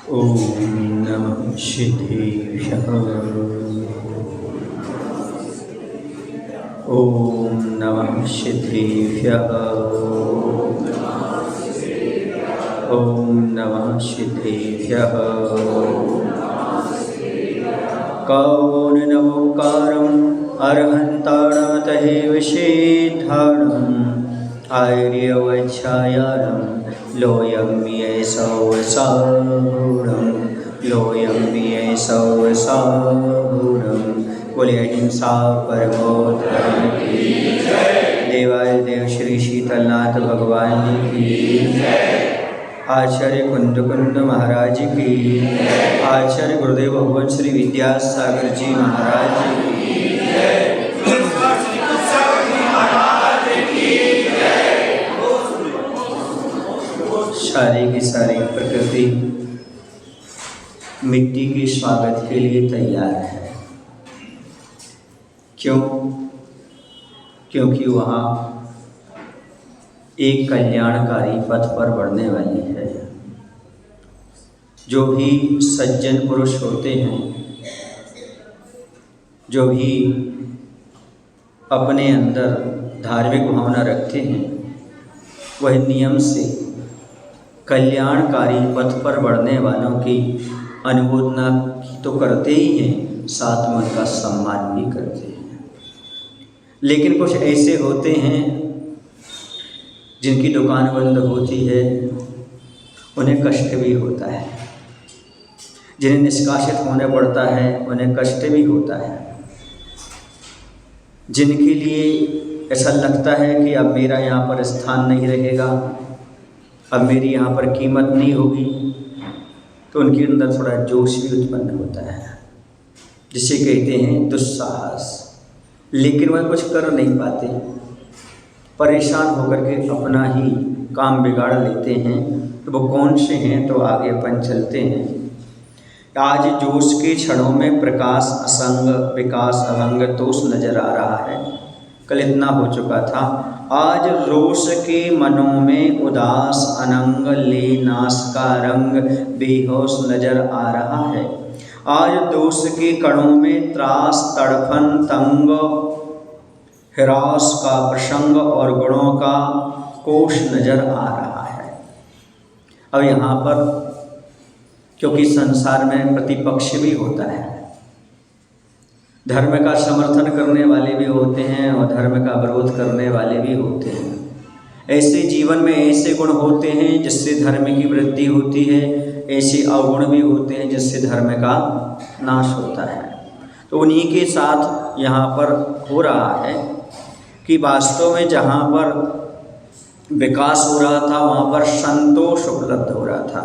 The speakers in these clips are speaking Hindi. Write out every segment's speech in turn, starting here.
ओम नमः सिद्धेभ्यः। ओम नमः सिद्धेभ्यः। ओम नमः सिद्धेभ्यः। कौन नमोकारम् अर्हन्ताणमतः विषेद्धारणम् आर्यवच्छायानं लोयं येषौसाहूरं लोयं येषौसाहूरं। बोले अहिंसा परमो धर्म की देवाय देव श्री शीतलनाथ भगवान की, आचार्य कुंद महाराज की, आचार्य गुरुदेव भगवान श्री विद्यासागर जी महाराज की। सारी की सारी प्रकृति मिट्टी के स्वागत के लिए तैयार है। क्यों? क्योंकि वहाँ एक कल्याणकारी पथ पर बढ़ने वाली है। जो भी सज्जन पुरुष होते हैं, जो भी अपने अंदर धार्मिक भावना रखते हैं, वह नियम से कल्याणकारी पथ पर बढ़ने वालों की अनुमोदना तो करते ही हैं, साथ में उनका सम्मान भी करते हैं। लेकिन कुछ ऐसे होते हैं जिनकी दुकान बंद होती है, उन्हें कष्ट भी होता है। जिन्हें निष्कासित होना पड़ता है, उन्हें कष्ट भी होता है। जिनके लिए ऐसा लगता है कि अब मेरा यहाँ पर स्थान नहीं रहेगा, अब मेरी यहाँ पर कीमत नहीं होगी, तो उनके अंदर थोड़ा जोश भी उत्पन्न होता है, जिसे कहते हैं दुस्साहस। लेकिन वह कुछ कर नहीं पाते, परेशान होकर के अपना ही काम बिगाड़ लेते हैं। तो वो कौन से हैं, तो आगे अपन चलते हैं। आज जोश के क्षणों में प्रकाश असंग, विकास अभंग, दोष नजर आ रहा है। कल इतना हो चुका था। आज रोष के मनों में उदास अनंग, ले नाश का रंग बेहोश नजर आ रहा है। आज दोष के कणों में त्रास, तड़फन, तंग, हिरास का प्रसंग और गुणों का कोश नजर आ रहा है। अब यहाँ पर क्योंकि संसार में प्रतिपक्ष भी होता है, धर्म का समर्थन करने वाले भी होते हैं और धर्म का विरोध करने वाले भी होते हैं। ऐसे जीवन में ऐसे गुण होते हैं जिससे धर्म की वृद्धि होती है, ऐसे अवगुण भी होते हैं जिससे धर्म का नाश होता है। तो उन्हीं के साथ यहाँ पर हो रहा है कि वास्तव में जहाँ पर विकास हो रहा था, वहाँ पर संतोष उपलब्ध हो रहा था।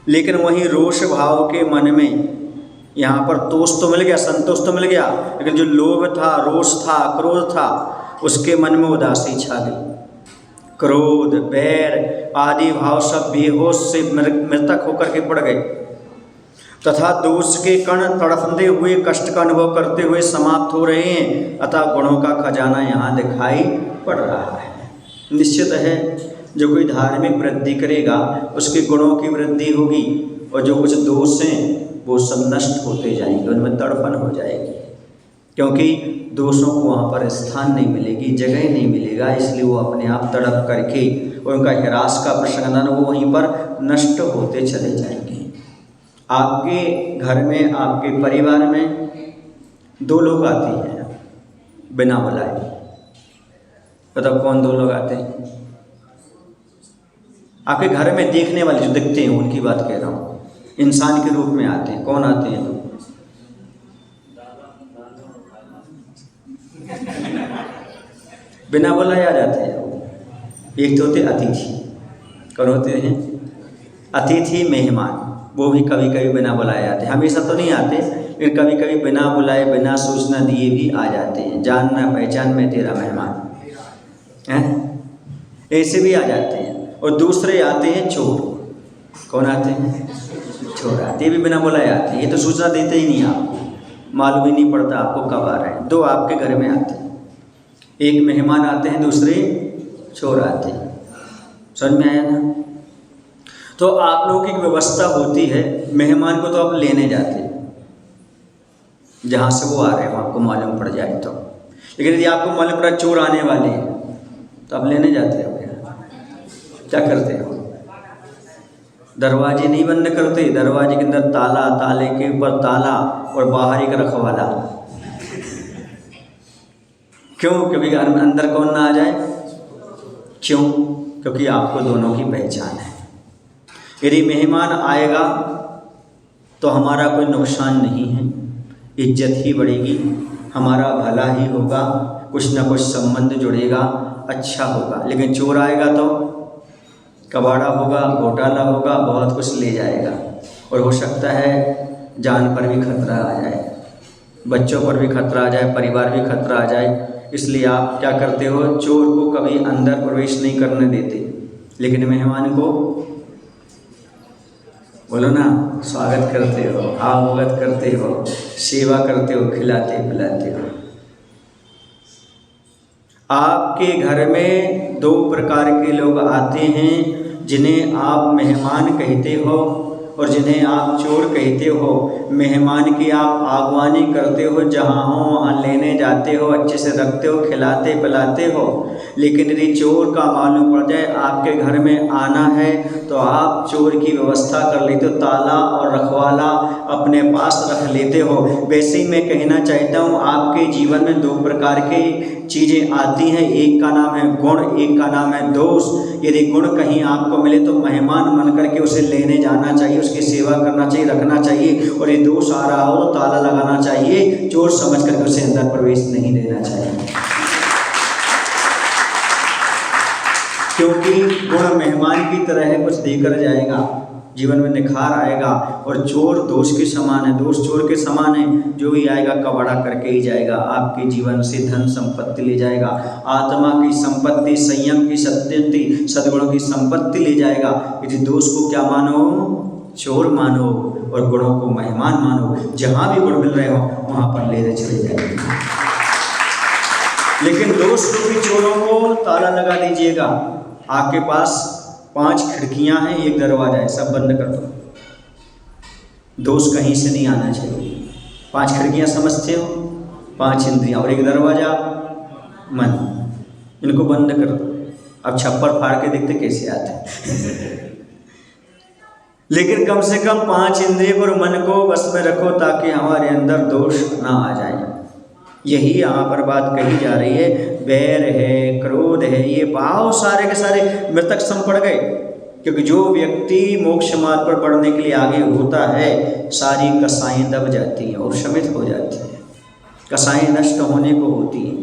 लेकिन वहीं रोष भाव के मन में यहाँ पर तोष तो मिल गया, संतोष तो मिल गया, लेकिन जो लोभ था, रोष था, क्रोध था, उसके मन में उदासी छा गई। क्रोध, बैर आदि भाव सब बेहोश से मृतक होकर के पड़ गए तथा दोष के कण तड़फते हुए, कष्ट का अनुभव करते हुए समाप्त हो रहे हैं। अतः गुणों का खजाना यहाँ दिखाई पड़ रहा है। निश्चित है जो कोई धार्मिक वृद्धि करेगा उसके गुणों की वृद्धि होगी, और जो कुछ दोष हैं वो सब नष्ट होते जाएंगे, उनमें तड़पन हो जाएगी, क्योंकि दोषों को वहाँ पर स्थान नहीं मिलेगी, जगह नहीं मिलेगा। इसलिए वो अपने आप तड़प करके उनका हिरास का प्रसंग वो वहीं पर नष्ट होते चले जाएंगे। आपके घर में, आपके परिवार में दो लोग आते हैं बिना बुलाए। बताओ कौन दो लोग आते हैं? आपके घर में देखने वाले जो दिखते हैं उनकी बात कह रहा हूँ, इंसान के रूप में आते हैं। कौन आते हैं लोग? बिना बुलाए आ जाते हैं। एक तो होते अतिथि। कौन होते हैं? अतिथि, मेहमान। वो भी कभी कभी बिना बुलाए आते हैं, हमेशा तो नहीं आते, लेकिन कभी कभी बिना बुलाए, बिना सूचना दिए भी आ जाते हैं। जानना पहचान में तेरा मेहमान है, ऐसे भी आ जाते हैं। और दूसरे आते हैं चोर। कौन आते हैं? चोर आते, ये भी बिना बुलाए आते हैं। ये तो सूचना देते ही नहीं, आपको मालूम ही नहीं पड़ता आपको कब आ रहे हैं। दो आपके घर में आते हैं, एक मेहमान आते हैं, दूसरे चोर आते हैं। समझ में आया ना? तो आप लोगों की एक व्यवस्था होती है, मेहमान को तो आप लेने जाते हैं जहाँ से वो आ रहे हो, आपको मालूम पड़ जाए तो। लेकिन यदि आपको मालूम पड़ा चोर आने वाले हैं तो आप लेने जाते हो क्या करते हो? दरवाजे नहीं बंद करते, दरवाजे के अंदर ताला, ताले के ऊपर ताला और बाहर एक रखवाला। क्यों? क्योंकि घर में अंदर कौन ना आ जाए। क्यों? क्योंकि आपको दोनों की पहचान है। यदि मेहमान आएगा तो हमारा कोई नुकसान नहीं है, इज्जत ही बढ़ेगी, हमारा भला ही होगा, कुछ ना कुछ संबंध जुड़ेगा, अच्छा होगा। लेकिन चोर आएगा तो कबाड़ा होगा, घोटाला होगा, बहुत कुछ ले जाएगा और हो सकता है जान पर भी खतरा आ जाए, बच्चों पर भी खतरा आ जाए, परिवार भी खतरा आ जाए। इसलिए आप क्या करते हो, चोर को कभी अंदर प्रवेश नहीं करने देते, लेकिन मेहमान को बोलो ना स्वागत करते हो, आवभगत करते हो, सेवा करते हो, खिलाते पिलाते हो। आपके घर में दो प्रकार के लोग आते हैं, जिन्हें आप मेहमान कहते हो और जिन्हें आप चोर कहते हो। मेहमान की आप आगवानी करते हो, जहाँ हो वहाँ लेने जाते हो, अच्छे से रखते हो, खिलाते पिलाते हो। लेकिन यदि चोर का मालूम पड़ जाए आपके घर में आना है तो आप चोर की व्यवस्था कर लेते हो, ताला और रखवाला अपने पास रख लेते हो। वैसे ही मैं कहना चाहता हूँ, आपके जीवन में दो प्रकार की चीज़ें आती हैं, एक का नाम है गुण, एक का नाम है दोष। यदि गुण कहीं आपको मिले तो मेहमान मन करके उसे लेने जाना चाहिए, उसकी सेवा करना चाहिए, रखना चाहिए। और ये दोष आ रहा हो तो ताला लगाना चाहिए, चोर समझ करके उसे अंदर प्रवेश नहीं देना चाहिए। क्योंकि गुण मेहमान की तरह है, कुछ देकर जाएगा, जीवन में निखार आएगा। और चोर दोष के समान है, दोष चोर के समान है, जो भी आएगा कबाड़ा करके ही जाएगा, आपके जीवन से धन संपत्ति ले जाएगा, आत्मा की संपत्ति, संयम की सत्यति, सद्गुणों की संपत्ति ले जाएगा। यदि दोष को क्या मानो, चोर मानो, और गुणों को मेहमान मानो। जहाँ भी गुण मिल रहे हो वहाँ पर लेने चले जाएंगे। लेकिन दोष रूपी चोरों को ताला लगा दीजिएगा। आपके पास 5 खिड़कियां हैं, एक दरवाजा है, सब बंद कर दो, दोष कहीं से नहीं आना चाहिए। 5 खिड़कियां समझते हो, 5 इंद्रियां और एक दरवाजा मन, इनको बंद कर दो। अब छप्पर फाड़ के देखते कैसे आते लेकिन कम से कम 5 इंद्रियों और मन को बस में रखो, ताकि हमारे अंदर दोष ना आ जाए। यही यहाँ पर बात कही जा रही है। बैर है, क्रोध है, ये भाव सारे के सारे मृतक सम पड़ गए। क्योंकि जो व्यक्ति मोक्ष मार्ग पर बढ़ने के लिए आगे होता है, सारी कसाएं दब जाती हैं और शमित हो जाती हैं, कसाएं नष्ट होने को होती हैं।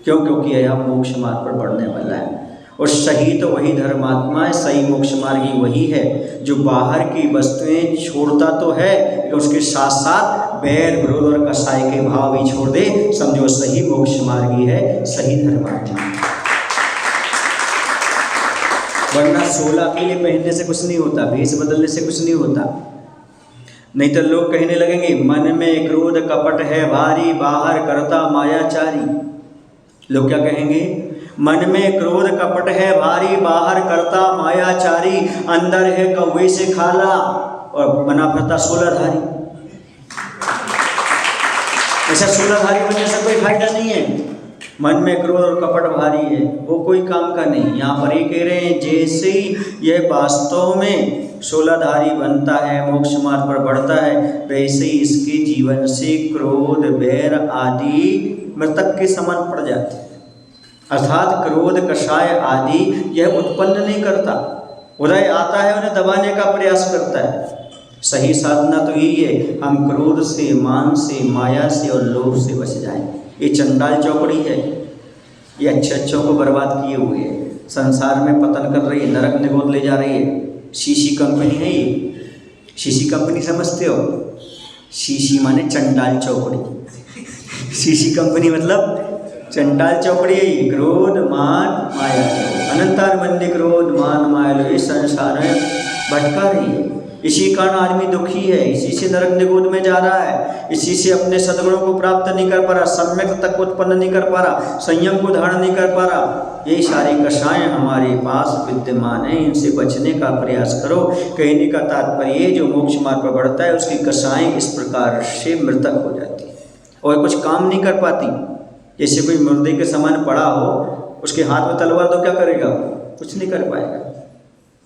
क्यों? क्योंकि यह मोक्ष मार्ग पर बढ़ने वाला है। और सही तो वही धर्मात्मा है, सही मोक्ष मार्गी वही है जो बाहर की वस्तुएं छोड़ता तो है, लेकिन उसके साथ साथ बैर, विरोध और कसाई के भाव भी छोड़ दे, समझो सही मोक्ष मार्गी है, सही धर्मात्मा। वरना 16 पीले पहनने से कुछ नहीं होता, भेष बदलने से कुछ नहीं होता। नहीं तो लोग कहने लगेंगे मन में क्रोध कपट है भारी, बाहर करता मायाचारी। लोग क्या कहेंगे? मन में क्रोध कपट है भारी, बाहर करता मायाचारी, अंदर है कौवे से खाला और बना फिरता 16धारी। ऐसा 16धारी बनने से कोई फायदा नहीं है। मन में क्रोध और कपट भारी है, वो कोई काम का नहीं। यहाँ पर ये कह रहे हैं, जैसे ही यह वास्तव में 16धारी बनता है, मोक्ष मार्ग पर बढ़ता है, वैसे ही इसके जीवन से क्रोध, बैर आदि मृतक के समान पड़ जाते हैं। अर्थात क्रोध, कषाय आदि यह उत्पन्न नहीं करता, उदय आता है, उन्हें दबाने का प्रयास करता है। सही साधना तो यही है, हम क्रोध से, मान से, माया से और लोभ से बच जाएं। ये चंडाल चौकड़ी है, ये अच्छे अच्छों को बर्बाद किए हुए है, संसार में पतन कर रही है, नरक में गोद ले जा रही है। शीशी कंपनी है ये, शीशी कंपनी समझते हो? शीशी माने चंडाल चौकड़ी। शीशी कंपनी मतलब चंडाल चौकड़ी है। क्रोध, मान, माया, अनंतार बंदे क्रोध, मान, माया, इस संसार में भटका रही है। इसी कारण आदमी दुखी है, इसी से नरक निगोद में जा रहा है, इसी से अपने सद्गुणों को प्राप्त नहीं कर पा रहा, सम्यक तक उत्पन्न नहीं कर पा रहा, संयम को धारण नहीं कर पा रहा। यही सारी कषाएं हमारे पास विद्यमान हैं, इनसे बचने का प्रयास करो। कहने का तात्पर्य जो मोक्ष मार्ग पर बढ़ता है उसकी कषाएं इस प्रकार से मृतक हो जाती है और कुछ काम नहीं कर पाती। जैसे कोई मुर्दे के समान पड़ा हो, उसके हाथ में तलवार तो क्या करेगा, कुछ नहीं कर पाएगा।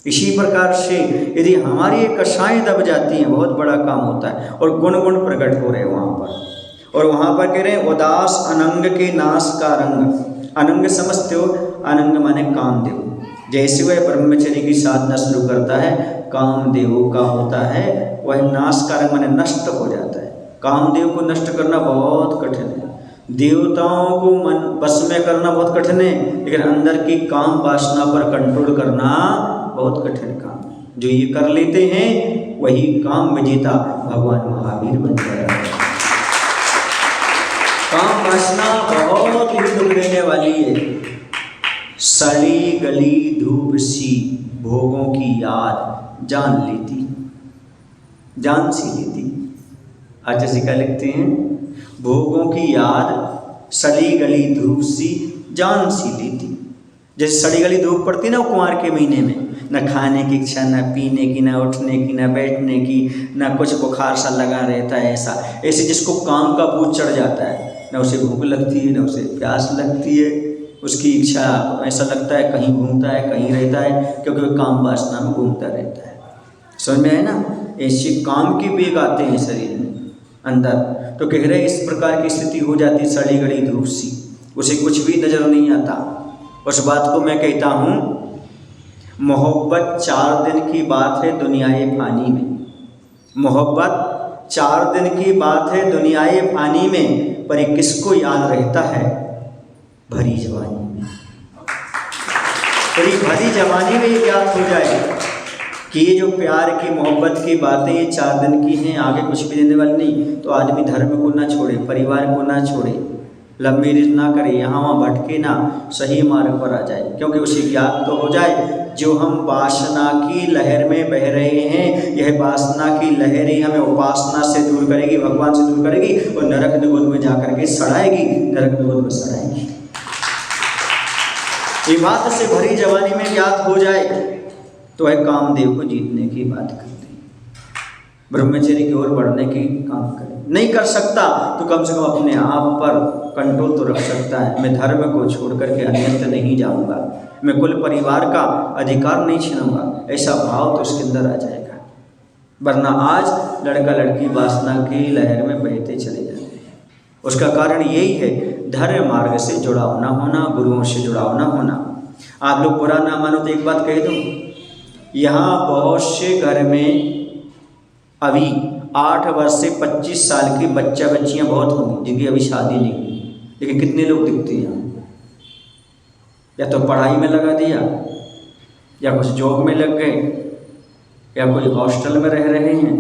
इसी प्रकार से यदि हमारी ये कषाएं दब जाती हैं, बहुत बड़ा काम होता है और गुण गुण प्रकट हो रहे हैं वहाँ पर। और वहाँ पर कह रहे हैं उदास अनंग के नाश का रंग। अनंग समझते हो, अनंग माने कामदेव। जैसे वह ब्रह्मचर्य की साधना शुरू करता है, कामदेव का होता है वह नाश का रंग माने नष्ट हो जाता है। कामदेव को नष्ट करना बहुत कठिन है, देवताओं को मन बस में करना बहुत कठिन है, लेकिन अंदर की काम वासना पर कंट्रोल करना बहुत कठिन काम है। जो ये कर लेते हैं वही काम विजेता भगवान महावीर बन जाएगा। काम वासना बहुत ही दुख देने वाली है। सड़ी गली धूप सी भोगों की याद जान लेती, जान सी लेती। आज जैसे क्या लिखते हैं, भोगों की याद सड़ी गली धूप सी जान सी लेती। जैसे सड़ी गली धूप पड़ती ना कुंवार के महीने में, न खाने की इच्छा, न पीने की, न उठने की, न बैठने की, न कुछ बुखार सा लगा रहता है। ऐसे जिसको काम का भूत चढ़ जाता है, न उसे भूख लगती है, न उसे प्यास लगती है, उसकी इच्छा ऐसा लगता है कहीं घूमता है कहीं रहता है, क्योंकि वह काम वासना में घूमता रहता है। समझ में है ना, ऐसे काम के वेग आते हैं शरीर में अंदर। तो कह रहे इस प्रकार की स्थिति हो जाती, सड़ी गली धूप सी, उसे कुछ भी नजर नहीं आता। उस बात को मैं कहता हूँ, मोहब्बत 4 दिन की बात है दुनियाए फानी में। मोहब्बत 4 दिन की बात है दुनियाए फानी में, पर ये किसको याद रहता है भरी जवानी में। पर ये भरी जवानी में ये याद हो जाए कि ये जो प्यार की मोहब्बत की बातें ये 4 दिन की हैं, आगे कुछ भी देने वाली नहीं। तो आदमी धर्म को ना छोड़े, परिवार को ना छोड़े, लंबी रिज ना करे, यहाँ वहाँ भटके ना, सही मार्ग पर आ जाए। क्योंकि उसे ज्ञात तो हो जाए जो हम वासना की लहर में बह रहे हैं, यह वासना की लहर ही हमें उपासना से दूर करेगी, भगवान से दूर करेगी और नरक निगोद में जाकर के सड़ाएगी, नरक निगोद में सड़ाएगी। ये बात से भरी जवानी में ज्ञात हो जाए तो वह कामदेव को जीतने की बात करते हैं, ब्रह्मचर्य की ओर बढ़ने की काम करे। नहीं कर सकता तो कम से कम अपने आप पर कंट्रोल तो रख सकता है। मैं धर्म को छोड़ करके अन्यत्र नहीं जाऊंगा, मैं कुल परिवार का अधिकार नहीं छीनूंगा, ऐसा भाव तो उसके अंदर आ जाएगा। वरना आज लड़का लड़की वासना की लहर में बहते चले जाते हैं। उसका कारण यही है, धर्म मार्ग से जुड़ाव ना होना, गुरुओं से जुड़ाव ना होना। आप लोग बुरा ना मानो तो एक बात कह दूं, यहाँ बहुत से घर में अभी 8 वर्ष से 25 साल की बच्चा बच्चियाँ बहुत होंगी जिनकी अभी शादी नहीं हुई, लेकिन कितने लोग दिखते हैं यहाँ, या तो पढ़ाई में लगा दिया, या कुछ जॉब में लग गए, या कोई हॉस्टल में रह रहे हैं,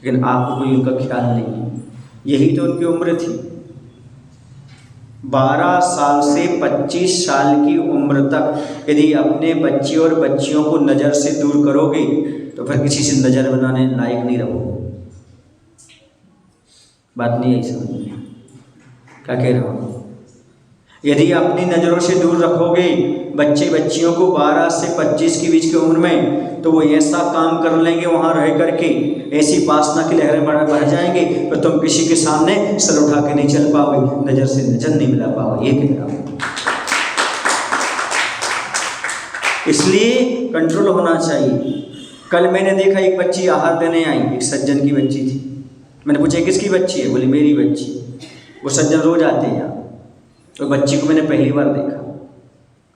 लेकिन आपको कोई उनका ख्याल नहीं है। यही तो उनकी उम्र थी। 12 साल से 25 साल की उम्र तक यदि अपने बच्चे और बच्चियों को नज़र से दूर करोगे तो फिर किसी से नज़र बनाने लायक नहीं रहोगे। बात नहीं आई समझ में, क्या कह रहा हूँ? यदि अपनी नज़रों से दूर रखोगे बच्चे बच्चियों को 12 से 25 के बीच की उम्र में, तो वो ऐसा काम कर लेंगे वहाँ रह करके, ऐसी वासना की लहरें बढ़ जाएंगे, तो तुम किसी के सामने सर उठा के नहीं चल पाओगे, नज़र से नज़र नहीं मिला पाओगे। ये कह रहा हूँ। इसलिए कंट्रोल होना चाहिए। कल मैंने देखा एक बच्ची आहार देने आई, एक सज्जन की बच्ची थी। मैंने पूछा किसकी बच्ची है? बोली मेरी बच्ची। वो सज्जन रोज आते हैं यहाँ, तो बच्ची को मैंने पहली बार देखा।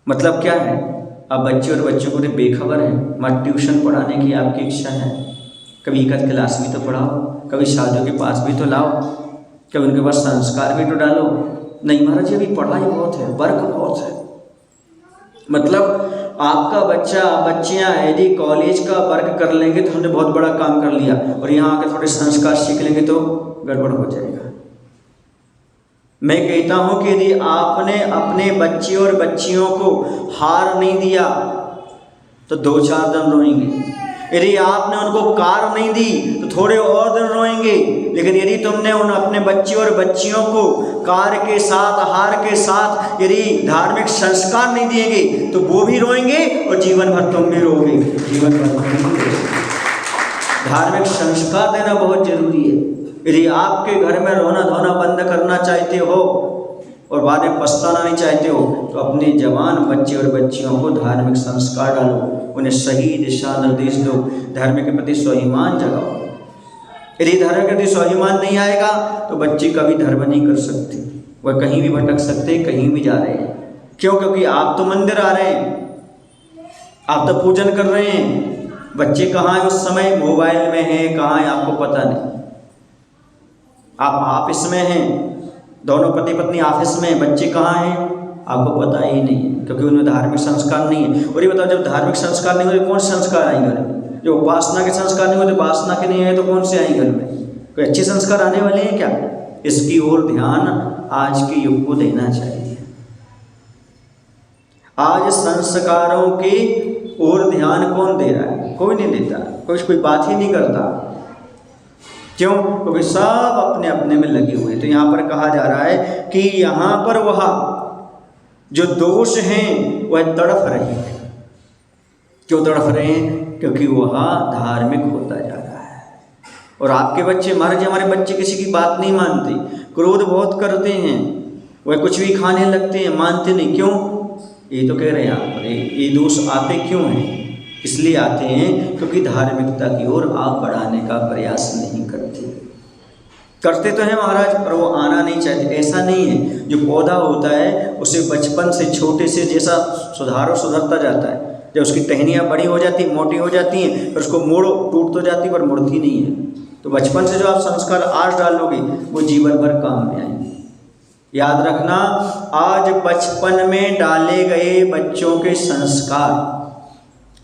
मतलब क्या है, अब बच्चे और बच्चों को बेखबर है, मत ट्यूशन पढ़ाने की आपकी इच्छा है, कभी एक क्लास भी तो पढ़ाओ, कभी शादियों के पास भी तो लाओ, कभी उनके पास संस्कार भी तो डालो। नहीं महाराज जी, अभी पढ़ाई बहुत है, वर्क बहुत है। मतलब आपका बच्चा बच्चियाँ यदि कॉलेज का वर्क कर लेंगे तो हमने बहुत बड़ा काम कर लिया, और यहाँ आकर थोड़े संस्कार सीख लेंगे तो गड़बड़ हो जाएगा। मैं कहता हूँ कि यदि आपने अपने बच्चे और बच्चियों को हार नहीं दिया तो 2-4 दिन रोएंगे। यदि आपने उनको कार नहीं दी तो थोड़े और दिन रोएंगे, लेकिन यदि तुमने उन अपने बच्चे और बच्चियों को कार के साथ, आहार के साथ यदि धार्मिक संस्कार नहीं दिएंगे तो वो भी रोएंगे और जीवन भर तुम भी रोगे, जीवन भर तुम भी रोगे। धार्मिक संस्कार देना बहुत जरूरी है। यदि आपके घर में रोना धोना बंद करना चाहते हो और बाद में पछताना नहीं चाहते हो तो अपने जवान बच्चे और बच्चियों को धार्मिक संस्कार डालो, उन्हें सही दिशा निर्देश दो, धर्म के प्रति स्वाभिमान जगाओ। यदि धर्म के प्रति स्वाभिमान नहीं आएगा तो बच्चे कभी धर्म नहीं कर सकते, वह कहीं भी भटक सकते, कहीं भी जा रहे हैं। क्यों? क्योंकि आप तो मंदिर आ रहे हैं, आप तो पूजन कर रहे हैं, बच्चे कहाँ हैं उस समय? मोबाइल में हैं, कहाँ हैं आपको पता नहीं। आप ऑफिस में हैं, दोनों पति पत्नी ऑफिस में, बच्चे कहाँ हैं आपको पता ही नहीं है, क्योंकि उनमें धार्मिक संस्कार नहीं है। और ये बताओ, जब धार्मिक संस्कार नहीं होते कौन से संस्कार आएंगे घर में? जो उपासना के संस्कार नहीं होते, उपासना के नहीं आए तो कौन से आएंगे घर में? कोई अच्छे संस्कार आने वाले हैं क्या? इसकी ओर ध्यान आज के युग को देना चाहिए। आज संस्कारों की ओर ध्यान कौन दे रहा है? कोई नहीं देता, कोई बात ही नहीं करता। क्यों? क्योंकि सब अपने अपने में लगे हुए। तो यहाँ पर कहा जा रहा है कि यहाँ पर वह जो दोष हैं वह तड़फ रहे हैं। क्यों तड़फ रहे हैं? क्योंकि वह धार्मिक होता जा रहा है। और आपके बच्चे, हमारे बच्चे किसी की बात नहीं मानते, क्रोध बहुत करते हैं, वह कुछ भी खाने लगते हैं, मानते नहीं। क्यों? ये तो कह रहे हैं आप, ये दोष आते क्यों हैं? इसलिए आते हैं क्योंकि धार्मिकता की ओर आप बढ़ाने का प्रयास नहीं करते। करते तो हैं महाराज, पर वो आना नहीं चाहते। ऐसा नहीं है, जो पौधा होता है उसे बचपन से छोटे से जैसा सुधरता जाता है, जब उसकी टहनियाँ बड़ी हो जाती, मोटी हो जाती हैं, फिर उसको मोड़ो, टूट तो जाती पर मुड़ती नहीं है। तो बचपन से जो आप संस्कार आज डालोगे वो जीवन भर काम में आएंगे। याद रखना, आज बचपन में डाले गए बच्चों के संस्कार,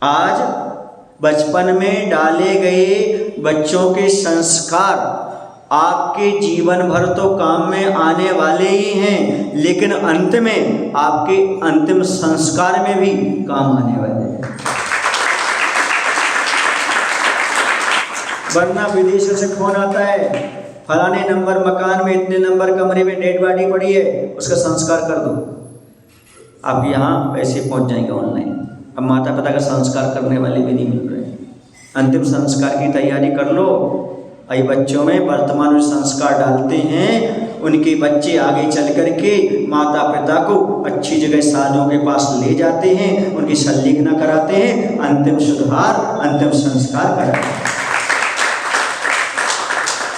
आज बचपन में डाले गए बच्चों के संस्कार आपके जीवन भर तो काम में आने वाले ही हैं, लेकिन अंत में आपके अंतिम संस्कार में भी काम आने वाले हैं। वरना विदेशों से फोन आता है, फलाने नंबर मकान में इतने नंबर कमरे में डेड बॉडी पड़ी है, उसका संस्कार कर दो। आप यहाँ पैसे पहुँच जाएंगे ऑनलाइन। अब माता पिता का संस्कार करने वाले भी नहीं मिल रहे। अंतिम संस्कार की तैयारी कर लो। आई बच्चों में वर्तमान में संस्कार डालते हैं, उनके बच्चे आगे चल कर के माता पिता को अच्छी जगह साधुओं के पास ले जाते हैं, उनकी संलिग्न कराते हैं, अंतिम सुधार, अंतिम संस्कार कराते हैं।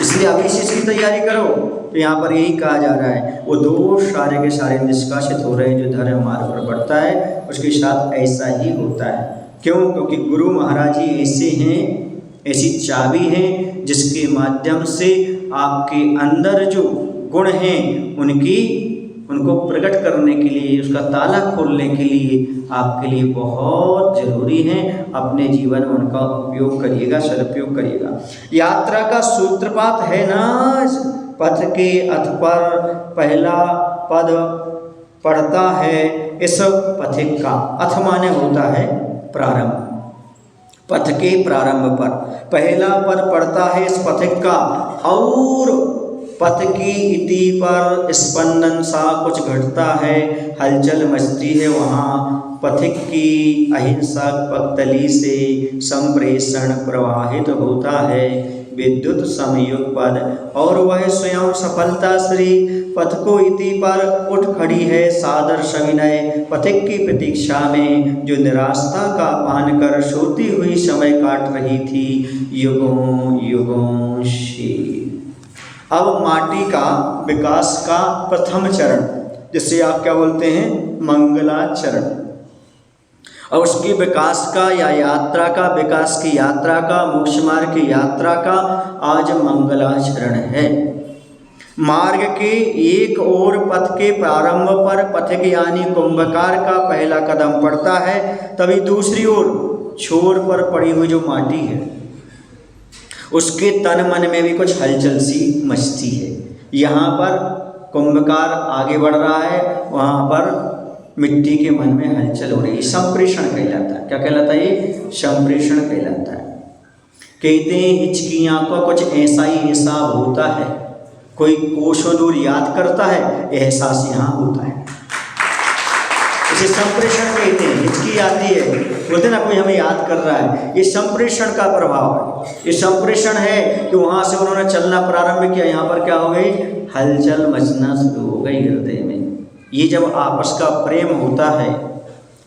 इसलिए अभी इसी की तैयारी करो। तो यहाँ पर यही कहा जा रहा है, वो दोष सारे के सारे निष्कासित हो रहे हैं। जो धर्म मार्ग पर बढ़ता है उसके साथ ऐसा ही होता है। क्यों? क्योंकि गुरु महाराज ही ऐसे हैं, ऐसी चाबी हैं जिसके माध्यम से आपके अंदर जो गुण हैं उनको प्रकट करने के लिए, उसका ताला खोलने के लिए आपके लिए बहुत जरूरी है। अपने जीवन में उनका उपयोग करिएगा, सदुपयोग करिएगा। यात्रा का सूत्रपात है ना, पथ के अथ पर पहला पद पढ़ता है इस पथिक का। अथ माने होता है प्रारंभ, पथ के प्रारंभ पर पहला पद पढ़ता है इस पथिक का, और पथ की इति पर स्पंदन सा कुछ घटता है, हलचल मचती है वहाँ। पथिक की अहिंसक पक्तली से संप्रेषण प्रवाहित होता है विद्युत संयोग पद, और वह स्वयं सफलता श्री पथ को इति पर उठ खड़ी है सादर सविनय। पथिक की प्रतीक्षा में जो निराशा का पान कर सोती हुई समय काट रही थी युगों युगों से। अब माटी का विकास का प्रथम चरण, जिसे आप क्या बोलते हैं, मंगलाचरण, और उसकी विकास का या यात्रा का, विकास की यात्रा का, मोक्ष मार्ग की यात्रा का आज मंगलाचरण है। मार्ग के एक ओर पथ के प्रारंभ पर पथिक यानी कुंभकार का पहला कदम पड़ता है, तभी दूसरी ओर छोर पर पड़ी हुई जो माटी है उसके तन मन में भी कुछ हलचल सी मचती है। यहाँ पर कुंभकार आगे बढ़ रहा है, वहाँ पर मिट्टी के मन में हलचल हो रही है। संप्रेषण कहलाता है। क्या कहलाता है? ये संप्रेषण कहलाता है। कहते हैं हिचकियाँ का कुछ ऐसा ही हिसाब होता है, कोई कोसों दूर याद करता है, एहसास यहाँ होता है। इसे संप्रेषण कहते हैं। हिचकी आती है, बोलते ना कोई हमें याद कर रहा है, ये संप्रेषण का प्रभाव है। ये संप्रेषण है कि वहाँ से उन्होंने चलना प्रारंभ किया, यहाँ पर क्या हो गई, हलचल मचना शुरू हो गई हृदय में। ये जब आपस का प्रेम होता है,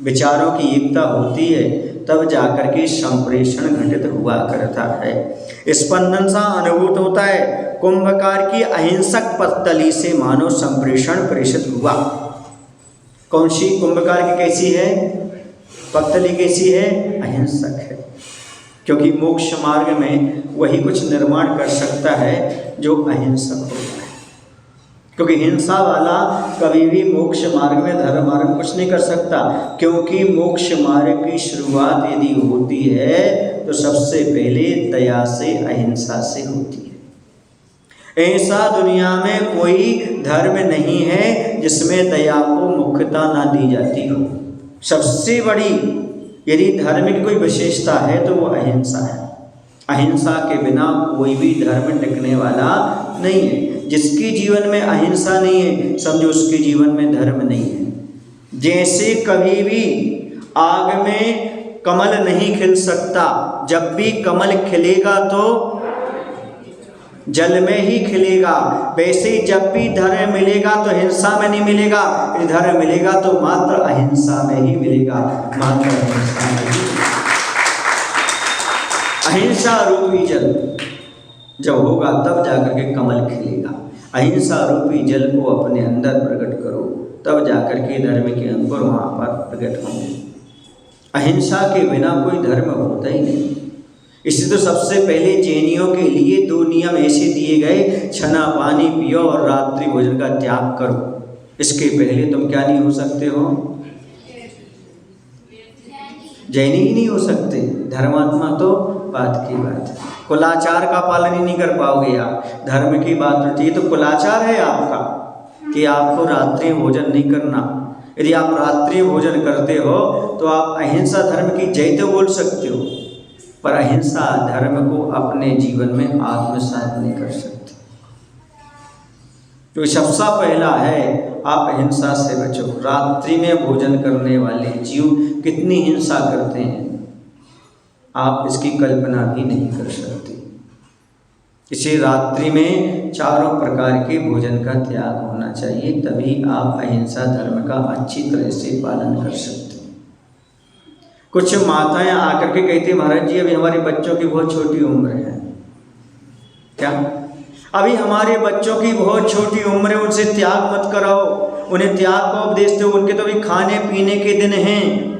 विचारों की एकता होती है, तब जाकर के संप्रेषण घटित हुआ करता है। स्पंदन सा अनुभूत होता है। कुंभकार की अहिंसक पत्तली से मानो संप्रेषण प्रेषित हुआ। कौन सी कुंभकार की कैसी है पत्तली, कैसी है, अहिंसक है, क्योंकि मोक्ष मार्ग में वही कुछ निर्माण कर सकता है जो अहिंसक होता है। क्योंकि हिंसा वाला कभी भी मोक्ष मार्ग में, धर्म मार्ग में कुछ नहीं कर सकता, क्योंकि मोक्ष मार्ग की शुरुआत यदि होती है तो सबसे पहले दया से, अहिंसा से होती है। ऐसा दुनिया में कोई धर्म नहीं है जिसमें दया को मुख्यता ना दी जाती हो। सबसे बड़ी यदि धर्म की कोई विशेषता है तो वो अहिंसा है। अहिंसा के बिना कोई भी धर्म टिकने वाला नहीं है। जिसके जीवन में अहिंसा नहीं है, समझो उसके जीवन में धर्म नहीं है। जैसे कभी भी आग में कमल नहीं खिल सकता, जब भी कमल खिलेगा तो जल में ही खिलेगा, वैसे ही जब भी धर्म मिलेगा तो हिंसा में नहीं मिलेगा, धर्म मिलेगा तो मात्र अहिंसा में ही मिलेगा, मात्र अहिंसा में ही। अहिंसा रूपी जल जब होगा तब जाकर के कमल खिलेगा। अहिंसा रूपी जल को अपने अंदर प्रकट करो, तब जाकर के धर्म के अंकुर वहाँ पर प्रकट होंगे। अहिंसा के बिना कोई धर्म होता ही नहीं। इसलिए तो सबसे पहले जैनियों के लिए 2 नियम ऐसे दिए गए, छना पानी पियो और रात्रि भोजन का त्याग करो। इसके पहले तुम क्या नहीं हो सकते हो, जैनी ही नहीं हो सकते। धर्मात्मा तो बात की बात है, कुलाचार का पालन ही नहीं कर पाओगे आप। धर्म की बात उठती है तो कुलाचार है आपका कि आपको रात्रि भोजन नहीं करना। यदि आप रात्रि भोजन करते हो तो आप अहिंसा धर्म की जय तो बोल सकते हो, पर अहिंसा धर्म को अपने जीवन में आत्मसात नहीं कर सकते। तो सबसे पहला है आप हिंसा से बचो। रात्रि में भोजन करने वाले जीव कितनी हिंसा करते हैं आप इसकी कल्पना भी नहीं कर सकते। इसे रात्रि में 4 प्रकार के भोजन का त्याग होना चाहिए, तभी आप अहिंसा धर्म का अच्छी तरह से पालन कर सकते हैं। कुछ माताएं आकर के कहती, महाराज जी अभी हमारे बच्चों की बहुत छोटी उम्र है। क्या? अभी हमारे बच्चों की बहुत छोटी उम्र है, उनसे त्याग मत कराओ, उन्हें त्याग का उपदेश दो, उनके तो अभी खाने पीने के दिन हैं।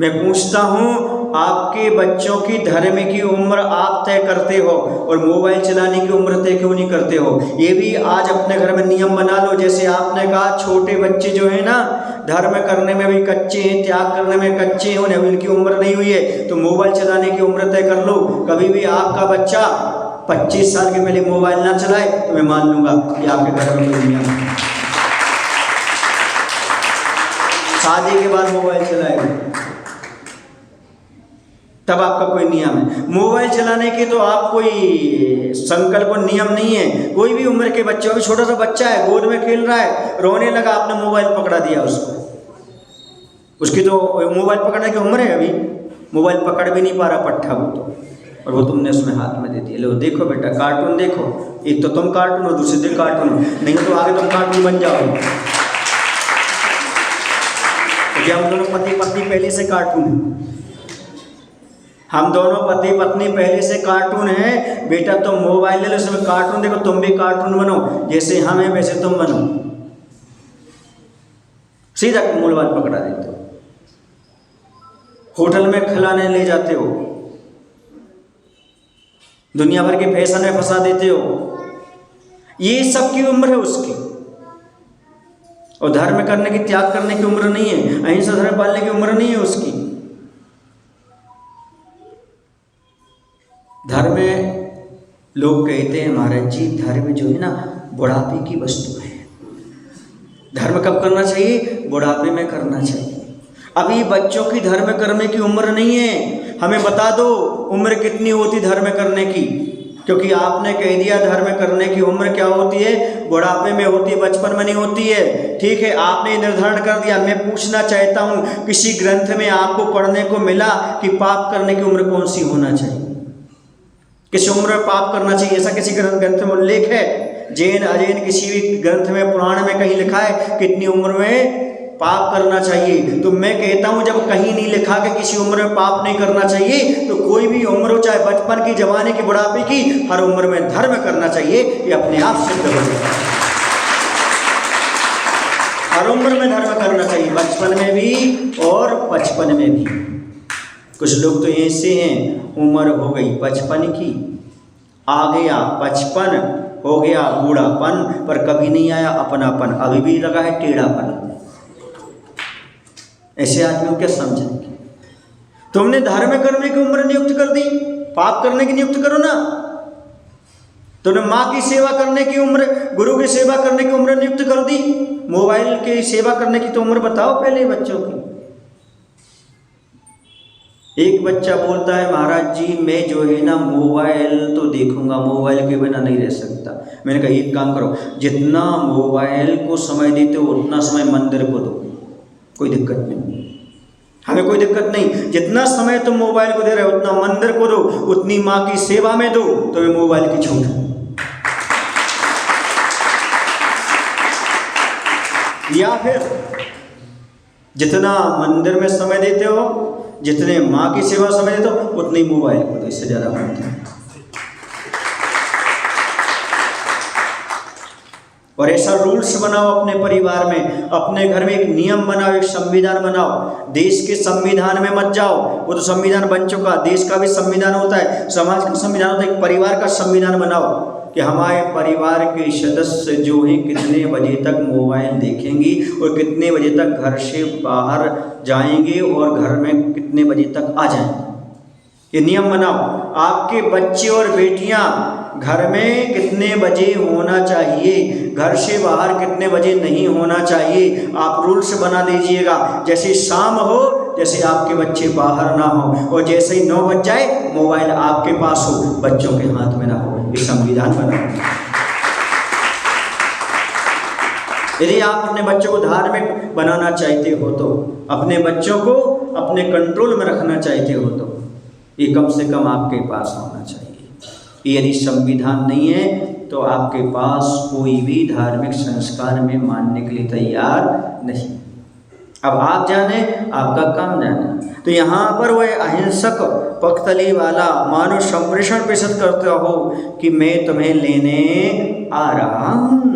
मैं पूछता हूँ, आपके बच्चों की धर्म की उम्र आप तय करते हो और मोबाइल चलाने की उम्र तय क्यों नहीं करते हो? ये भी आज अपने घर में नियम बना लो। जैसे आपने कहा छोटे बच्चे जो है ना, धर्म करने में भी कच्चे हैं, त्याग करने में कच्चे हैं, उन्हें उनकी उम्र नहीं हुई है, तो मोबाइल चलाने की उम्र तय कर लो। कभी भी आपका बच्चा 25 साल के पहले मोबाइल ना चलाए तो मैं मान लूंगा कि आपके घर में कोई नियम है। शादी के बाद मोबाइल चलाएगा तब आपका कोई नियम है। मोबाइल चलाने के तो आप कोई संकल्प और नियम नहीं है। कोई भी उम्र के बच्चे, अभी छोटा सा बच्चा है, गोद में खेल रहा है, रोने लगा, आपने मोबाइल पकड़ा दिया उसको, उसकी तो मोबाइल पकड़ने की उम्र है, अभी मोबाइल पकड़ भी नहीं पा रहा पट्टा वो तो, और वो तुमने उसमें हाथ में दे दिया, लो देखो बेटा कार्टून देखो। एक तो तुम कार्टून और दूसरे दिन कार्टून, नहीं तो आगे तुम कार्टून बन जाओगे। क्योंकि हम दोनों पति पत्नी पहले से कार्टून है, हम दोनों पति पत्नी पहले से कार्टून है। बेटा तुम मोबाइल ले लो, उसमें कार्टून देखो, तुम भी कार्टून बनो, जैसे हम हैं वैसे तुम बनो। सीधा मूल बात पकड़ा देते हो। होटल में खिलाने ले जाते हो, दुनिया भर के फैशन में फंसा देते हो। ये सब की उम्र है उसकी, और धर्म करने की, त्याग करने की उम्र नहीं है, अहिंसा धर्म पालने की उम्र नहीं है उसकी। धर्म लोग कहते हैं महाराज जी धर्म जो है ना बुढ़ापे की वस्तु है। धर्म कब करना चाहिए? बुढ़ापे में करना चाहिए। अभी बच्चों की धर्म करने की उम्र नहीं है। हमें बता दो उम्र कितनी होती धर्म करने की, क्योंकि आपने कह दिया धर्म करने की उम्र क्या होती है, बुढ़ापे में होती है, बचपन में नहीं होती है। ठीक है, आपने निर्धारण कर दिया। मैं पूछना चाहता हूँ, किसी ग्रंथ में आपको पढ़ने को मिला कि पाप करने की उम्र कौन सी होना चाहिए, किस उम्र में पाप करना चाहिए? ऐसा किसी ग्रंथ में उल्लेख है? जैन अजैन किसी भी ग्रंथ में, पुराण में कहीं लिखा है कितनी उम्र में पाप करना चाहिए? तो मैं कहता हूं जब कहीं नहीं लिखा कि किसी उम्र में पाप नहीं करना चाहिए, तो कोई भी उम्र हो, चाहे बचपन की, जवानी की, बुढ़ापे की, हर उम्र में धर्म करना चाहिए। ये अपने आप सिद्ध हो जाएगा। हर उम्र में धर्म करना चाहिए, बचपन में भी और बचपन में भी। कुछ लोग तो ऐसे हैं, उम्र हो गई बचपन की, आ गया बचपन, हो गया बूढ़ापन, पर कभी नहीं आया अपनापन, अभी भी लगा है टेढ़ापन। ऐसे आदमियों क्या समझेंगे? तुमने धर्म करने की उम्र नियुक्त कर दी, पाप करने की नियुक्त करो ना। तुमने माँ की सेवा करने की उम्र, गुरु की सेवा करने की उम्र नियुक्त कर दी, मोबाइल की सेवा करने की तो उम्र बताओ पहले बच्चों की। एक बच्चा बोलता है महाराज जी मैं जो है ना मोबाइल तो देखूंगा, मोबाइल के बिना नहीं रह सकता। मैंने कहा एक काम करो, जितना मोबाइल को समय देते हो उतना समय मंदिर को दो, कोई दिक्कत नहीं, हमें कोई दिक्कत नहीं। जितना समय तुम मोबाइल को दे रहे हो उतना मंदिर को दो, उतनी माँ की सेवा में दो, तो ये मोबाइल की छूट। या फिर जितना मंदिर में समय देते हो, जितने माँ की सेवा समय देते हो, उतनी मोबाइल को दो, इससे ज्यादा मत दो। और ऐसा रूल्स बनाओ अपने परिवार में, अपने घर में एक नियम बनाओ, एक संविधान बनाओ। देश के संविधान में मत जाओ, वो तो संविधान बन चुका, देश का भी संविधान होता है, समाज का संविधान होता है, एक परिवार का संविधान बनाओ कि हमारे परिवार के सदस्य जो हैं कितने बजे तक मोबाइल देखेंगी और कितने बजे तक घर से बाहर जाएंगे और घर में कितने बजे तक आ जाएंगे। ये नियम बनाओ। आपके बच्चे और बेटियां घर में कितने बजे होना चाहिए, घर से बाहर कितने बजे नहीं होना चाहिए, आप रूल्स बना दीजिएगा। जैसे शाम हो, जैसे आपके बच्चे बाहर ना हो, और जैसे ही 9 बज जाए मोबाइल आपके पास हो, बच्चों के हाथ में ना हो। ये संविधान बनाओ। यदि आप अपने बच्चों को धार्मिक बनाना चाहते हो, तो अपने बच्चों को अपने कंट्रोल में रखना चाहते हो, तो ये कम से कम आपके पास होना चाहिए। यदि संविधान नहीं है तो आपके पास कोई भी धार्मिक संस्कार में मानने के लिए तैयार नहीं। अब आप जाने, आपका काम जाने। तो यहाँ पर वह अहिंसक पख्तली वाला मानो संप्रेषण पेशत करता हो कि मैं तुम्हें लेने आ रहा हूँ।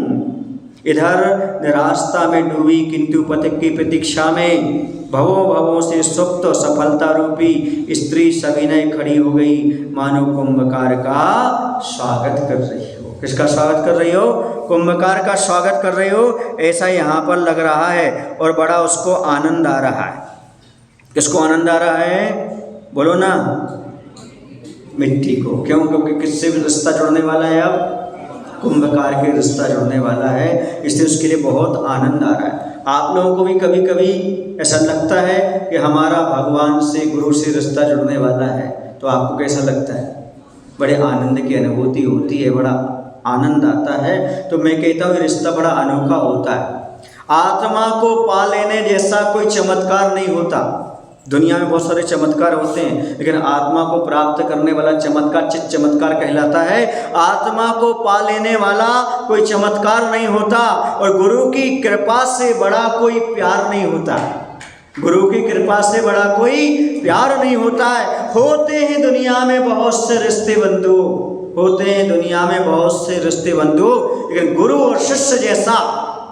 इधर निराशता में डूबी किंतु पति की प्रतीक्षा में भवों भवों से सुप्त सफलता रूपी स्त्री सविनय खड़ी हो गई, मानो कुंभकार का स्वागत कर रही हो। किसका स्वागत कर रही हो? कुंभकार का स्वागत कर रही हो, ऐसा यहाँ पर लग रहा है। और बड़ा उसको आनंद आ रहा है। किसको आनंद आ रहा है? बोलो ना। मिट्टी को। क्यों? क्योंकि किससे भी रिश्ता जुड़ने वाला है, अब कुंभकार के रिश्ता जुड़ने वाला है, इसलिए उसके लिए बहुत आनंद आ रहा है। आप लोगों को भी कभी कभी ऐसा लगता है कि हमारा भगवान से, गुरु से रिश्ता जुड़ने वाला है, तो आपको कैसा लगता है? बड़े आनंद की अनुभूति होती है, बड़ा आनंद आता है। तो मैं कहता हूँ रिश्ता बड़ा अनोखा होता है। आत्मा को पा लेने जैसा कोई चमत्कार नहीं होता। दुनिया में बहुत सारे चमत्कार होते हैं, लेकिन आत्मा को प्राप्त करने वाला चमत्कार चित्त चमत्कार कहलाता है। आत्मा को पा लेने वाला कोई चमत्कार नहीं होता। और गुरु की कृपा से बड़ा कोई प्यार नहीं होता। गुरु की कृपा से बड़ा कोई प्यार नहीं होता है। होते हैं दुनिया में बहुत से रिश्ते बंधु, होते हैं दुनिया में बहुत से रिश्ते बंधु, लेकिन गुरु और शिष्य जैसा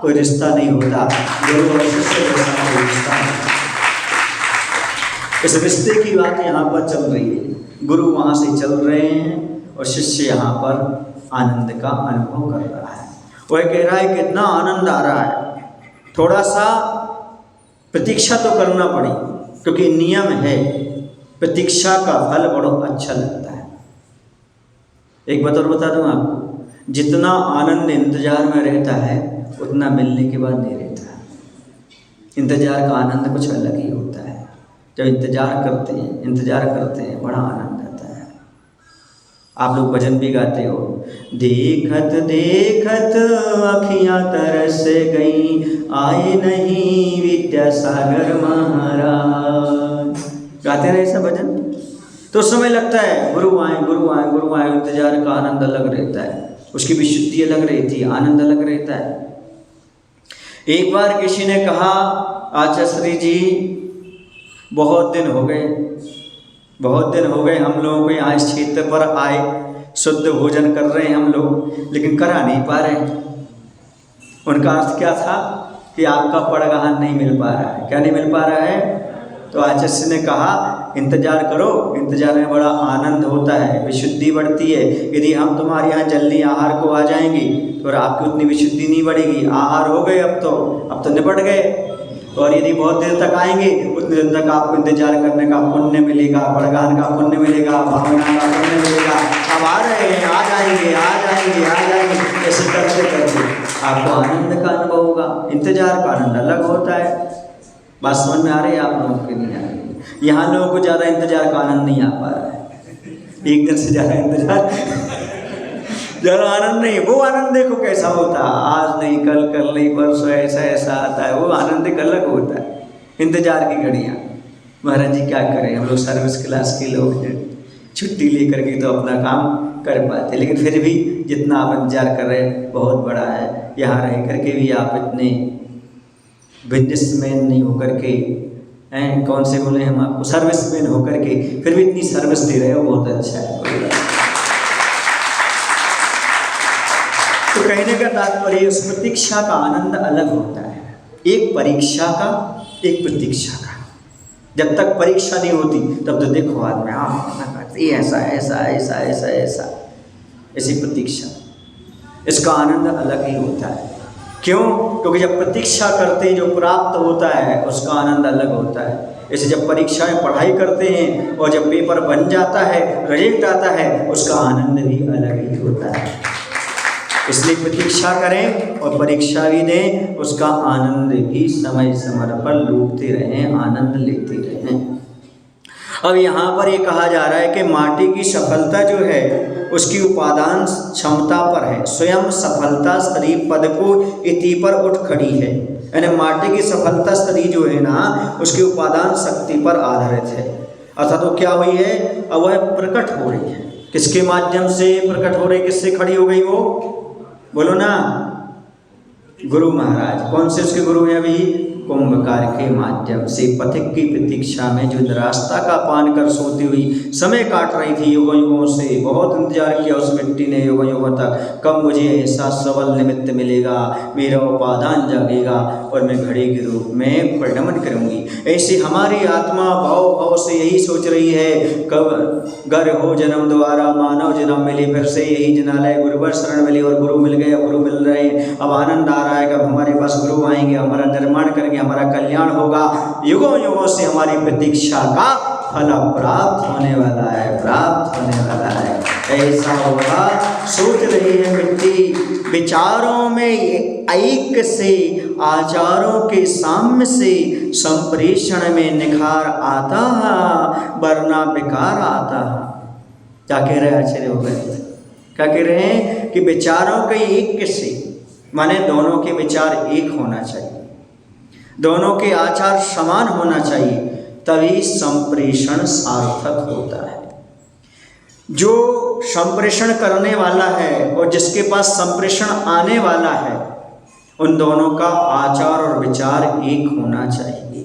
कोई रिश्ता नहीं होता। गुरु और शिष्य जैसा कोई रिश्ता नहीं। इस रिश्ते की बात यहाँ पर चल रही है। गुरु वहाँ से चल रहे हैं और शिष्य यहाँ पर आनंद का अनुभव कर रहा है। वह कह रहा है कितना आनंद आ रहा है, थोड़ा सा प्रतीक्षा तो करना पड़े, क्योंकि नियम है, प्रतीक्षा का फल बड़ा अच्छा लगता है। एक बात और बता दूँ आपको, जितना आनंद इंतजार में रहता है उतना मिलने के बाद नहीं रहता है। इंतजार का आनंद कुछ अलग ही होता है। जब इंतजार करते हैं बड़ा आनंद आता है। आप लोग भजन भी गाते हो, देखत देखत अखियाँ तरस गई, आए नहीं विद्यासागर महाराज। गाते रहे ऐसा भजन, तो उस समय लगता है गुरु आए गुरु आए गुरु आए। इंतजार का आनंद अलग रहता है, उसकी विशुद्धि अलग रहती है, आनंद अलग रहता है। एक बार किसी ने कहा, आचार्य जी बहुत दिन हो गए हम लोगों को यहाँ इस क्षेत्र पर आए, शुद्ध भोजन कर रहे हैं हम लोग, लेकिन करा नहीं पा रहे। उनका अर्थ क्या था कि आपका पड़गाहन नहीं मिल पा रहा है। क्या नहीं मिल पा रहा है? तो आचार्य ने कहा इंतजार करो, इंतजार में बड़ा आनंद होता है, विशुद्धि बढ़ती है। यदि हम तुम्हारे यहाँ जल्दी आहार को आ जाएंगे तो आपकी उतनी विशुद्धि नहीं बढ़ेगी। आहार हो गए, अब तो निपट गए। और यदि बहुत देर तक आएंगे उतने देर तक आपको इंतजार करने का पुण्य मिलेगा, पड़गाहन का पुण्य मिलेगा, भावना का पुण्य मिलेगा। अब आ रहे हैं, आ जाएंगे। ऐसे करते करते आपको आनंद का अनुभव होगा। इंतजार का आनंद अलग होता है। बात समझ में आ रही है आप लोगों के? नहीं आ रही है। यहाँ लोगों को ज़्यादा इंतजार का आनंद नहीं आ पा रहा है। एक दिन से ज़्यादा आनंद नहीं। वो आनंद देखो कैसा होता है, आज नहीं कल नहीं परसों, ऐसा आता है। वो आनंद एक अलग होता है। इंतजार की घड़ियाँ, महाराज जी क्या करें, हम लोग सर्विस क्लास के लोग हैं, छुट्टी लेकर के तो अपना काम कर पाते, लेकिन फिर भी जितना आप इंतजार कर रहे हैं बहुत बड़ा है। यहाँ रह करके भी आप इतने बिजनेसमैन नहीं होकर के, कौन से बोले हम आपको, सर्विसमैन होकर के फिर भी इतनी सर्विस दे रहे हो, बहुत अच्छा है। तो कहने का तात्पर्य उस प्रतीक्षा का आनंद अलग होता है। एक परीक्षा का, एक प्रतीक्षा का। जब तक परीक्षा नहीं होती तब तो देखो आदमी ऐसी प्रतीक्षा, इसका आनंद अलग ही होता है। क्यों? क्योंकि जब प्रतीक्षा करते हैं जो प्राप्त होता है उसका आनंद अलग होता है। ऐसे जब परीक्षा में पढ़ाई करते हैं और जब पेपर बन जाता है, रिजल्ट आता है, उसका आनंद भी अलग ही होता है। इसलिए प्रतीक्षा करें और परीक्षा भी दें, उसका आनंद भी समय समय पर लूटते रहें, आनंद लेते रहें। अब यहाँ पर ये कहा जा रहा है कि माटी की सफलता जो है उसकी उपादान क्षमता पर है। स्वयं सफलता शरीर पद को इति पर उठ खड़ी है। यानी माटी की सफलता शरीर जो है ना, उसकी उपादान शक्ति पर आधारित है। अर्थात तो क्या हुई है, अब वह प्रकट हो रही है। किसके माध्यम से प्रकट हो रही, किससे खड़ी हो गई? वो बोलो ना, गुरु महाराज। कौन से उसके गुरु हैं? अभी कुंभकार के माध्यम से। पथिक की प्रतीक्षा में जो रास्ता का पान कर सोती हुई समय काट रही थी युगों युगों से, बहुत इंतजार किया उस मिट्टी ने युगों युगों तक, कब मुझे ऐसा सबल निमित्त मिलेगा, मेरा उपादान जागेगा और मैं घड़ी के रूप में परिणमन करूंगी। ऐसे हमारी आत्मा भाव भाव से यही सोच रही है, कब गर हो जन्म द्वारा मानव जन्म मिले, फिर से यही जनालय गुरुवर शरण मिली और गुरु मिल गए, गुरु मिल रहे। अब आनंद आ रहा है, कब हमारे पास गुरु आएंगे, हमारा निर्माण करेंगे, हमारा कल्याण होगा। युगों युगों से हमारी प्रतीक्षा का फल प्राप्त होने वाला है, प्राप्त होने वाला है। ऐसा होगा सोच रही है मिट्टी। विचारों में ऐक्य से, आचारों के साम्य से संप्रेषण में निखार आता है, वरना बेकार आता है। क्या कह रहे हैं आचार्य हो गए? क्या कह रहे हैं कि विचारों के ऐक्य से, माने दोनों के विचार एक होना चाहिए, दोनों के आचार समान होना चाहिए, तभी संप्रेषण सार्थक होता है। जो संप्रेषण करने वाला है और जिसके पास संप्रेषण आने वाला है, उन दोनों का आचार और विचार एक होना चाहिए,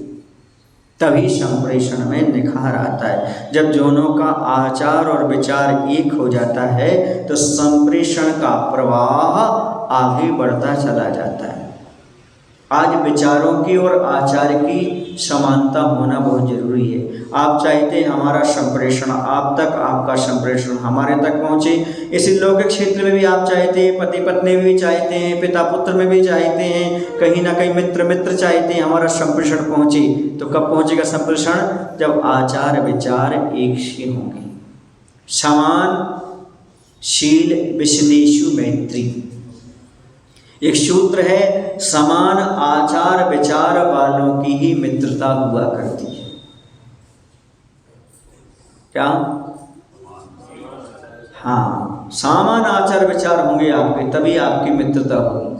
तभी संप्रेषण में निखार आता है। जब दोनों का आचार और विचार एक हो जाता है तो संप्रेषण का प्रवाह आगे बढ़ता चला जाता है। आज विचारों की और आचार की समानता होना बहुत जरूरी है। आप चाहते हैं हमारा संप्रेषण आप तक, आपका संप्रेषण हमारे तक पहुँचे। इसी लौकिक क्षेत्र में भी आप चाहते हैं, पति पत्नी में भी चाहते हैं, पिता पुत्र में भी चाहते हैं, कहीं ना कहीं मित्र मित्र चाहते हैं हमारा संप्रेषण पहुँचे। तो कब पहुँचेगा संप्रेषण? जब आचार विचार एक से होंगे। समान शील विश्लेषु मैत्री, एक सूत्र है, समान आचार विचार वालों की ही मित्रता हुआ करती है। क्या? हाँ, समान आचार विचार होंगे आपके, तभी आपकी मित्रता होगी।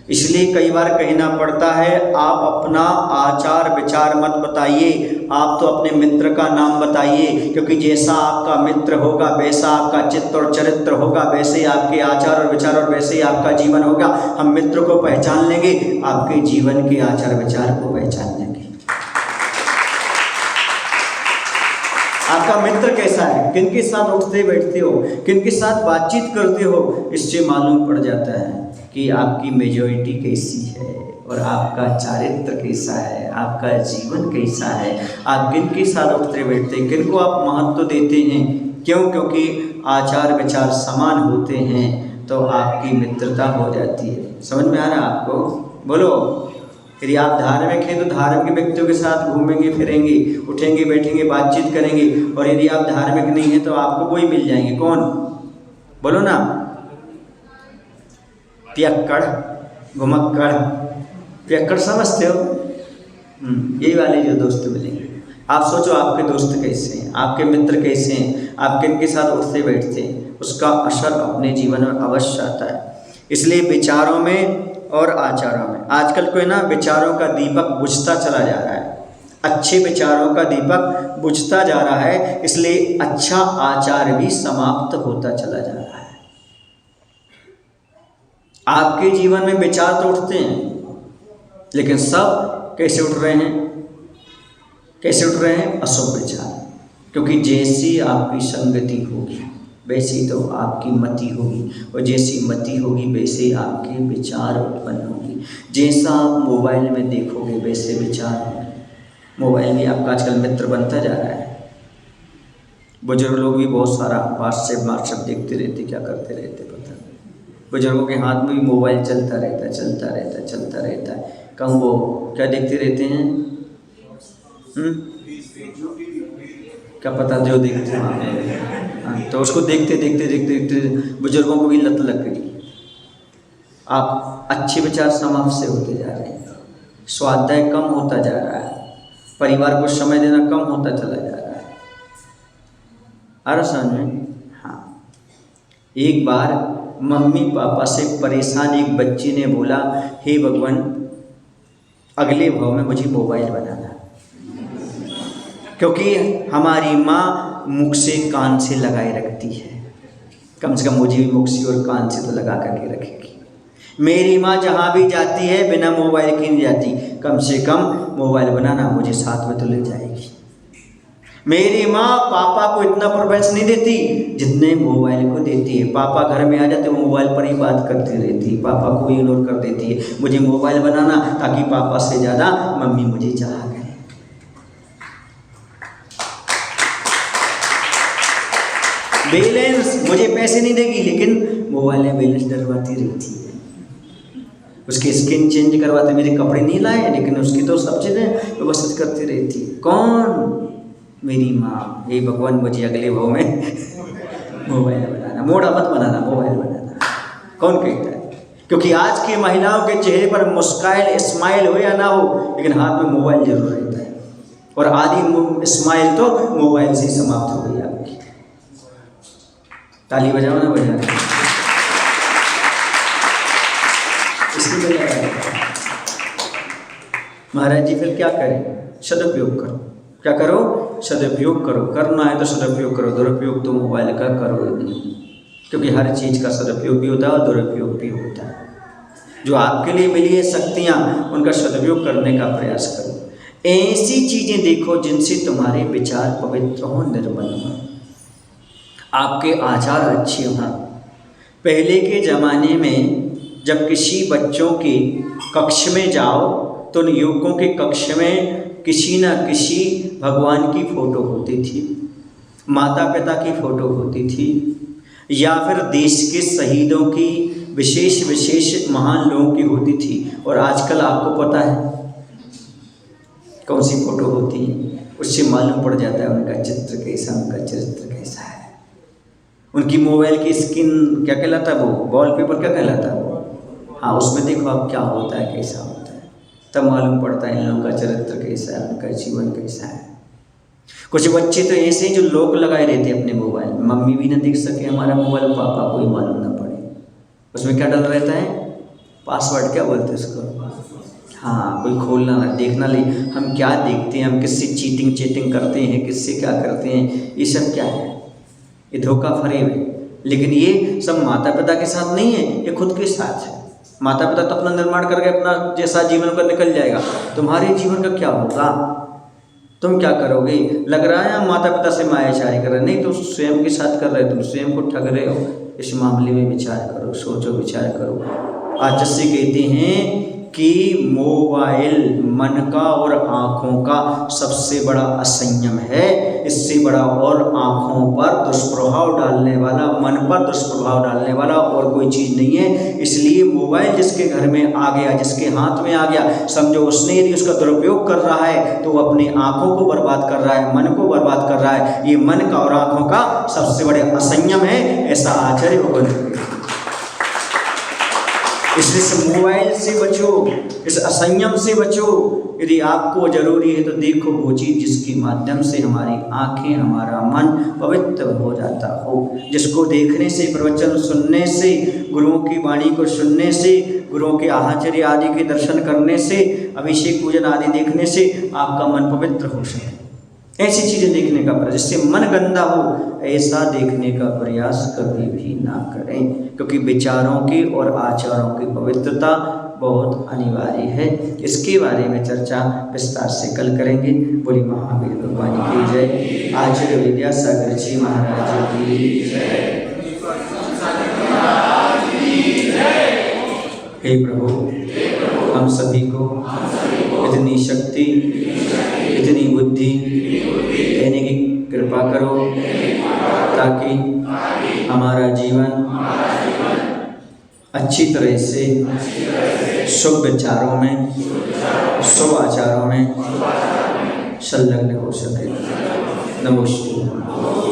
इसलिए कई बार कहना पड़ता है, आप अपना आचार विचार मत बताइए, आप तो अपने मित्र का नाम बताइए, क्योंकि जैसा आपका मित्र होगा वैसा आपका चित्त और चरित्र होगा, वैसे आपके आचार और विचार और वैसे ही आपका जीवन होगा। हम मित्र को पहचान लेंगे, आपके जीवन के आचार विचार को पहचान लेंगे। आपका मित्र कैसा है, किनके साथ उठते बैठते हो, किनके साथ बातचीत करते हो, इससे मालूम पड़ जाता है कि आपकी मेजॉरिटी कैसी है और आपका चारित्र कैसा है, आपका जीवन कैसा है, आप किनके साथ उठते बैठते हैं, किनको आप महत्व देते हैं। क्यों? क्योंकि आचार विचार समान होते हैं तो आपकी मित्रता हो जाती है। समझ में आ रहा है आपको? बोलो। यदि आप धार्मिक हैं तो धार्मिक व्यक्तियों के साथ घूमेंगे फिरेंगे, उठेंगे बैठेंगे, बातचीत करेंगे। और यदि आप धार्मिक नहीं हैं तो आपको कोई मिल जाएंगे। कौन? बोलो ना। पियक्कड़, घुमक्कड़। पियक्कड़ समझते हो? यही वाले जो दोस्त मिलेंगे। आप सोचो आपके दोस्त कैसे हैं, आपके मित्र कैसे हैं, आप किन के साथ उठते बैठते हैं, उसका असर अपने जीवन में अवश्य आता है। इसलिए विचारों में और आचारों में आजकल कोई ना विचारों का दीपक बुझता चला जा रहा है, अच्छे विचारों का दीपक बुझता जा रहा है, इसलिए अच्छा आचार भी समाप्त होता चला जा रहा है। आपके जीवन में विचार तो उठते हैं, लेकिन सब कैसे उठ रहे हैं? कैसे उठ रहे हैं? अशुभ विचार। क्योंकि जैसी आपकी संगति होगी वैसी तो आपकी मति होगी, और जैसी मति होगी वैसे आपके विचार उत्पन्न होगी। जैसा आप मोबाइल में देखोगे वैसे विचार होंगे। मोबाइल भी आपका आजकल मित्र बनता जा रहा है। बुजुर्ग लोग भी बहुत सारा व्हाट्सएप देखते रहते, क्या करते रहते पता नहीं। बुजुर्गों के हाथ में भी मोबाइल चलता रहता है। कम वो क्या देखते रहते हैं? क्या पता जो देखते हैं। तो उसको देखते बुजुर्गों को भी लत लग गई। आप अच्छे विचार समाप्त से होते जा रहे हैं, स्वाध्याय कम होता जा रहा है, परिवार को समय देना कम होता चला जा रहा है। अरे समझ में? हाँ। एक बार मम्मी पापा से परेशान एक बच्ची ने बोला, हे भगवान अगले भाव में मुझे मोबाइल बनाना, क्योंकि हमारी माँ मुख से कान से लगाए रखती है, कम से कम मुझे भी मुख से और कान से तो लगा करके रखेगी। मेरी माँ जहाँ भी जाती है बिना मोबाइल के नहीं जाती, कम से कम मोबाइल बनाना मुझे साथ में तो ले जाएगी। मेरी माँ पापा को इतना प्रेफरेंस नहीं देती जितने मोबाइल को देती है। पापा घर में आ जाते वो मोबाइल पर ही बात करती रहती है, पापा को इग्नोर कर देती है। मुझे मोबाइल बनाना ताकि पापा से ज़्यादा मम्मी मुझे चाहा करे। बैलेंस मुझे पैसे नहीं देगी, लेकिन मोबाइल में बैलेंस डलवाती रहती है, उसकी स्किन चेंज करवाते, मेरे कपड़े नहीं लाए लेकिन उसकी तो सब चीज़ें व्यवस्थित करती रहती है। कौन? मेरी माँ। हे भगवान मुझे अगले भाव में मोबाइल बनाना, मोड़ा मत बनाना, मोबाइल बनाना। कौन कहता है? क्योंकि आज की महिलाओं के चेहरे पर मुस्कान स्माइल हो या ना हो, लेकिन हाथ में मोबाइल जरूर रहता है, और आधी स्माइल तो मोबाइल से समाप्त हो गई आपकी। ताली बजाओ ना, बजाना। इसकी वजह महाराज जी फिर क्या करें? सदुपयोग करो। क्या करो? सदुपयोग करो। करना है तो सदुपयोग करो, दुरुपयोग तो मोबाइल का करो नहीं, क्योंकि हर चीज़ का सदुपयोग भी होता है और दुरुपयोग भी होता है। जो आपके लिए मिली है शक्तियाँ, उनका सदुपयोग करने का प्रयास करो। ऐसी चीज़ें देखो जिनसे तुम्हारे विचार पवित्र हों, निर्मल हों, आपके आचार अच्छे हों। पहले के ज़माने में जब किसी बच्चों के कक्ष में जाओ तो उन युवकों के कक्ष में किसी न किसी भगवान की फ़ोटो होती थी, माता पिता की फ़ोटो होती थी, या फिर देश के शहीदों की विशेष महान लोगों की होती थी। और आजकल आपको पता है कौन सी फ़ोटो होती है? उससे मालूम पड़ जाता है उनका चित्र कैसा, उनका चरित्र कैसा है। उनकी मोबाइल की स्क्रीन क्या कहलाता है? वो वॉलपेपर क्या कहलाता है? वो हाँ, उसमें देखो अब क्या होता है, कैसा होता है, तब मालूम पड़ता है इन लोगों का चरित्र कैसा है, उनका जीवन कैसा है। कुछ बच्चे तो ऐसे हैं जो लॉक लगाए रहते हैं अपने मोबाइल, मम्मी भी ना देख सके हमारा मोबाइल, पापा को ही मालूम ना पड़े। उसमें क्या डल रहता है, पासवर्ड क्या बोलते हैं उसको, हाँ, कोई खोलना ना, देखना नहीं हम क्या देखते हैं, हम किससे चीटिंग करते हैं, किससे क्या करते हैं, ये सब क्या है, ये धोखा फरेब है। लेकिन ये सब माता पिता के साथ नहीं है, ये खुद के साथ है। माता पिता तो अपना निर्माण करके अपना जैसा जीवन पर निकल जाएगा, तुम्हारे जीवन का क्या होगा, तुम क्या करोगे। लग रहा है हम माता पिता से मायाचारी कर रहे, नहीं, तुम स्वयं के साथ कर रहे, तुम स्वयं को ठग रहे हो। इस मामले में विचार करो, सोचो, विचार करो। आज जैसे कहते हैं कि मोबाइल मन का और आँखों का सबसे बड़ा असंयम है, इससे बड़ा और आँखों पर दुष्प्रभाव डालने वाला, मन पर दुष्प्रभाव डालने वाला और कोई चीज़ नहीं है। इसलिए मोबाइल जिसके घर में आ गया, जिसके हाथ में आ गया, समझो उसने यदि उसका दुरुपयोग कर रहा है तो वो अपनी आँखों को बर्बाद कर रहा है, मन को बर्बाद कर रहा है। ये मन का और आँखों का सबसे बड़े असंयम है, ऐसा आचार्य भगवत। इसलिए इस मोबाइल से बचो, इस असंयम से बचो। यदि आपको जरूरी है तो देखो वो चीज़ जिसके माध्यम से हमारी आंखें, हमारा मन पवित्र हो जाता हो, जिसको देखने से, प्रवचन सुनने से, गुरुओं की वाणी को सुनने से, गुरुओं के आचार्य आदि के दर्शन करने से, अभिषेक पूजन आदि देखने से आपका मन पवित्र हो सके। ऐसी चीज़ें देखने का प्रयास, जिससे मन गंदा हो, ऐसा देखने का प्रयास कभी भी ना करें, क्योंकि विचारों की और आचारों की पवित्रता बहुत अनिवार्य है। इसके बारे में चर्चा विस्तार से कल करेंगे। बोली महावीर भगवान की जय, आचार्य विद्यासागर जी महाराज की जय। हे प्रभु, हम सभी को इतनी शक्ति, इतनी बुद्धि देने की कृपा करो ताकि हमारा जीवन अच्छी तरह से शुभ विचारों में, शुभ आचारों में संलग्न हो सके। नमस्ते।